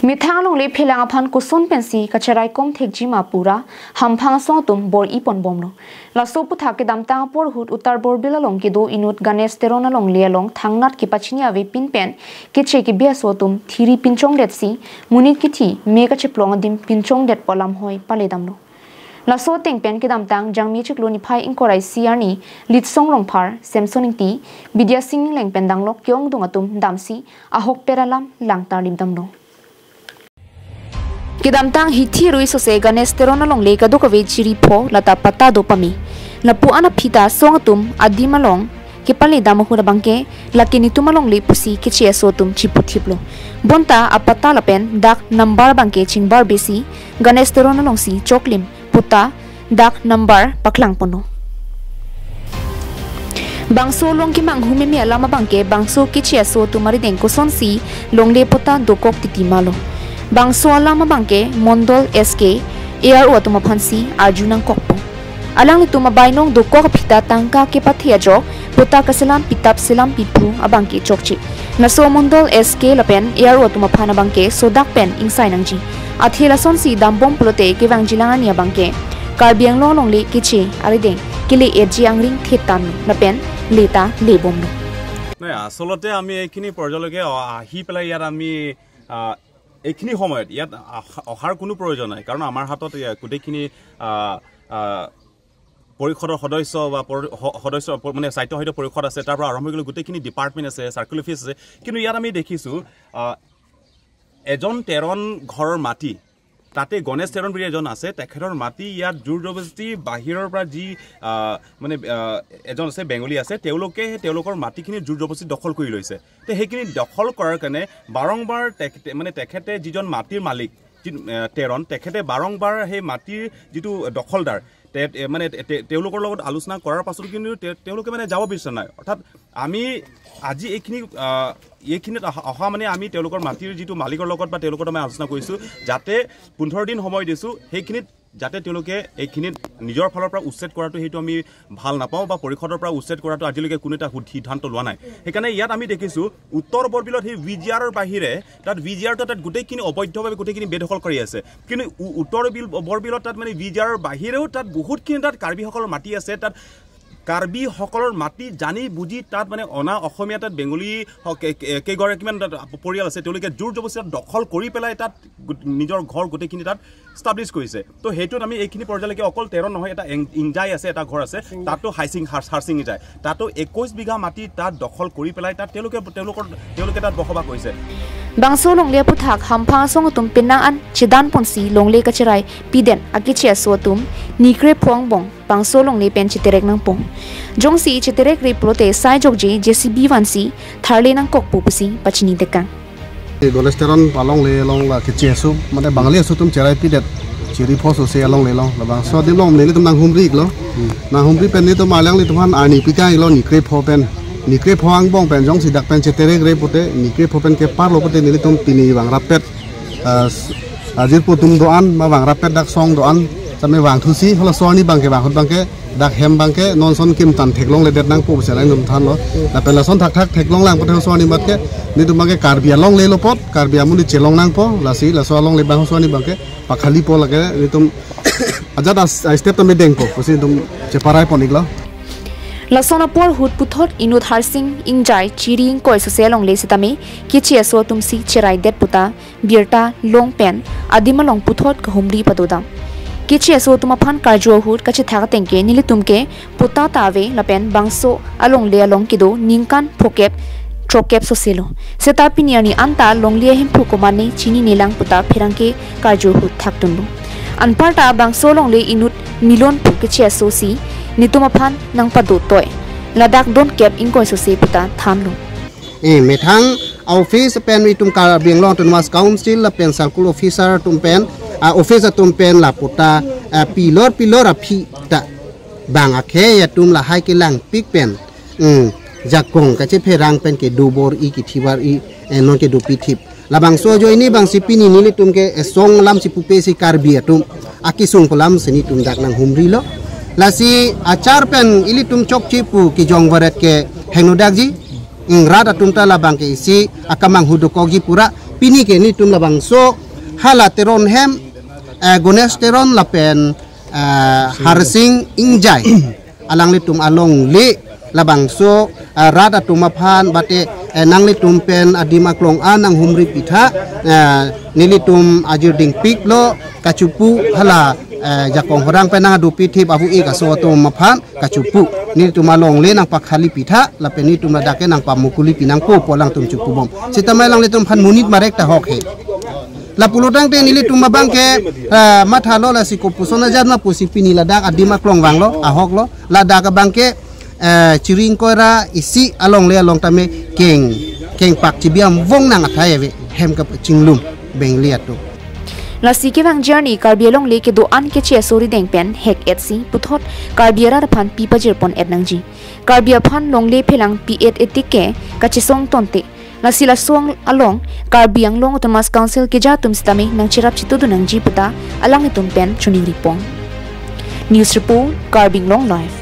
Mithang long le philang aphan kusun pensi kacherai kom thekji mapura hamphang song tum bor ipon bomno la so putha ke damtang por hut utar bor bilalong ke do inut Ganesh Teron along le thangnat ke pachini ave pin pen keche ke bia so tum thiri pinchong det si munit ki thi me kacheplong dim pinchong det polam hoi pale damno la so teng pen ke damtang jangmi chiklo ni phai inkorai siarni lit song long phar samsoning ti bidia sing leng pen danglok kyong dung atum damsi ahok peralam langtar lim damno Kidamtang hithi rui so se Ganesh Teron along le kaduk ave chiri pho lata pata do pami lapu ana phita songatum adimalong ke pale damahura bangke lakini tumalong le pusi ke che sotum chiputhiplo bonta apata lapen dak number bangke chingbar besi Ganesh Teron along si choklim puta dak number paklang pono bangso long ki mang hume mi alama bangke bangso ke che so tumari den ko sonsi long le puta dokok titimalo Bangso alama bangke Mondol SK Air Otuma Phansi Arjunang Kokpo Alang nito mabaynong dukko kapita tangka ke pathia jo puta kaselam pitap selam pipu abangke chokchi naso Mondol SK lapen Air Otuma Phana bangke sodak pen insai nangji athela sonsi dambom plote ke wangjilang ania bangke karbiang long le kiche arideng kile eji angring thetan lapen leta lebomno na asolote ami ekini porjologe ahi pelai yar ami এইখিনি সময়ত ইয়াত অহাৰ কোনো প্ৰয়োজন নাই কাৰণ আমাৰ হাতত গোটেইখিনি পৰিষদৰ সদস্য বা সদস্য মানে সাহিত্য হয়তো পৰিষদ আছে তাৰ পৰা আৰম্ভ কৰি গোটেইখিনি ডিপাৰ্টমেণ্ট আছে সাৰ্কুল অফিচ আছে কিন্তু ইয়াত আমি দেখিছো এজন তেৰণ ঘৰৰ মাটি তাতে গণেশ তেৰণ বুলি এজন আছে তেখেতৰ মাটি ইয়াত জোৰ জবৰদস্তি বাহিৰৰ পৰা যি মানে এজন আছে বেংগলী আছে তেওঁলোকৰ মাটিখিনি জোৰ জবৰদস্তি দখল কৰি লৈছে তে সেইখিনি দখল কৰাৰ কাৰণে বাৰংবাৰ মানে তেখেতে যিজন মাটিৰ মালিক তেৰণ তেখেতে বাৰংবাৰ সেই মাটিৰ যিটো দখলদাৰ মানে তেওঁলোকৰ লগত আলোচনা কৰাৰ পাছত কিন্তু তেওঁলোকে মানে যাব বিচৰা নাই অৰ্থাৎ আমি আজি এইখিনিত অহা মানে আমি তেওঁলোকৰ মাটিৰ যিটো মালিকৰ লগত বা তেওঁলোকৰ আমি আলোচনা কৰিছো যাতে 15 দিন সময় দিছো সেইখিনিত যাতে তেওঁলোকে এইখিনিত নিজৰ ফালৰ পৰা উচ্ছেদ কৰাটো হেতু আমি ভাল নাপাওঁ বা পৰিষদৰ পৰা উচ্ছেদ কৰাটো আজিলৈকে কোনো এটা সিদ্ধান্ত লোৱা নাই সেইকাৰণে ইয়াত আমি দেখিছো উত্তৰ বৰবিলত সেই ভিজিআৰৰ বাহিৰে তাত ভিজিআৰটো তাত গোটেইখিনি অবৈধভাৱে গোটেইখিনি বেদখল কৰি আছে কিন্তু উত্তৰ বৰবিলত তাত মানে ভিজিআৰৰ বাহিৰেও তাত বহুতখিনি তাত কাৰ্বিসকলৰ মাটি আছে তাত কাৰ্বি সকলৰ মাটি জানি বুজি তাত মানে অনা অসমীয়া তাত বেংগলী কেইগৰাকীমান পৰিয়াল আছে তেওঁলোকে জোৰ জবৰদস্তি দখল কৰি পেলাই তাত নিজৰ ঘৰ গোটেইখিনি তাত ষ্টাব্লিছ কৰিছে তো হেতুত আমি এইখিনি পৰ্যায়লৈকে অকল 13 নহয় এটা ইংজাই আছে এটা ঘৰ আছে তাতো হাৰ্চিং যায় তাতো 21 বিঘা মাটি তাত দখল কৰি পেলাই তাত তেওঁলোকে তাত বসবাস কৰিছে Bangso longle puthak hamphang songatum pinang an chidan ponsi longle kacherai pidet akiche sotum nikre prongbong bangso longle pen chiterek nang pong jongsi chiterek re prote sai jogji JCB wansi tharle nang kokpu pusi pachini dekang Ganesh Teron alongle long la kiche su mane bangali sutum cherai pidet chiri phoso se alongle long la bang so dim long ne tum nang humri lo nang humri pen ni to malang li tuhan ani pikai lo nikre pho pen nikre phoang bong pen jong sidak pen cheterek re pote nikre pho pen ke par lo pote ni tum tini bang rapet ajir potum doan ma bang rapet dak song doan same wang thusi hola soni bang ke bang hot bang ke dak hem bang ke non son kim tan theklong le det nang pu se lai num than lo la pela son thak theklong lang pote soni mat ke ni tum bang ke karbia long le lo pot karbia muni chelong nang po la si la so long le bang soni bang ke pakhali po lage ni tum ajada step to me deng po posi tum cheparai ponik lo Lasona por hut puthot inut harsing ingjai chiring koi soselong le sitame kiche so tumsi cherai det puta birta long pen adima long puthot ka humri padodam kiche so tumaphan karjo hut kache thaga tengke nili tumke puta tawe lapen bangso along le along kido ningkan phokep trokep soselo seta piniani anta longlia him phukomani chini nilang puta phirangke karjo hut thaktundu anparta bangso long le inut milon kiche so si nitumaphan nang padu toy ladak don kep ingkoi so se puta thamlu methang office pen itum kar benglong to mas council la pen circle officer tum pen officer tum pen la puta pilor a phi ta bang akhe ya tum la hai ke lang pik pen jakong ka che pherang pen ke dubor i ki thibar i non ke du pithip la bang so jo ini bang sipini ni tum ke song lam sipupe si karbi atum akisung kolam seni tum dak nang humri lo lasi acar pen ili tum chok chipu ki jong waret ke hengnodak ji rat atum ta labang ke isi akamang hudukogi pura pini ke ni tum labang so hala teron hem Ganesh Teron lapen harsing ingjai alang litum alongle labang so rada tumaphan bate nang litum pen adima klong anang humri pitha nilitum ajir ding pik lo kacupu hala jakong horang penang adu pithi babu i ka so tum maphan kacupu nilitum alongle nang pakhali pitha lapen ni tum ladake nang pamukuli pinang po polang tum cupu bom sitamai lang litum phan munit marek ta hok he la pulutang te nili tumma bangke mathalo la sikopusona jarma pusipini ladak adima klong wanglo ahok lo ladak bangke ciring koira isi along le along tame keng pak cibiam wong nang athai we hem ka cinglum beng liat to la sike wang journey karbialong le ke do an ke che sori deng pen hek etsi puthot karbiara phan pi pajir pon etnangji karbia phan long le phelang pi etike ka chisong tonte la sila song along karbiang long Thomas Council ke jatum stame nang chirap chitu nang jiputa alang itum pen chuning ripong news report karbing long life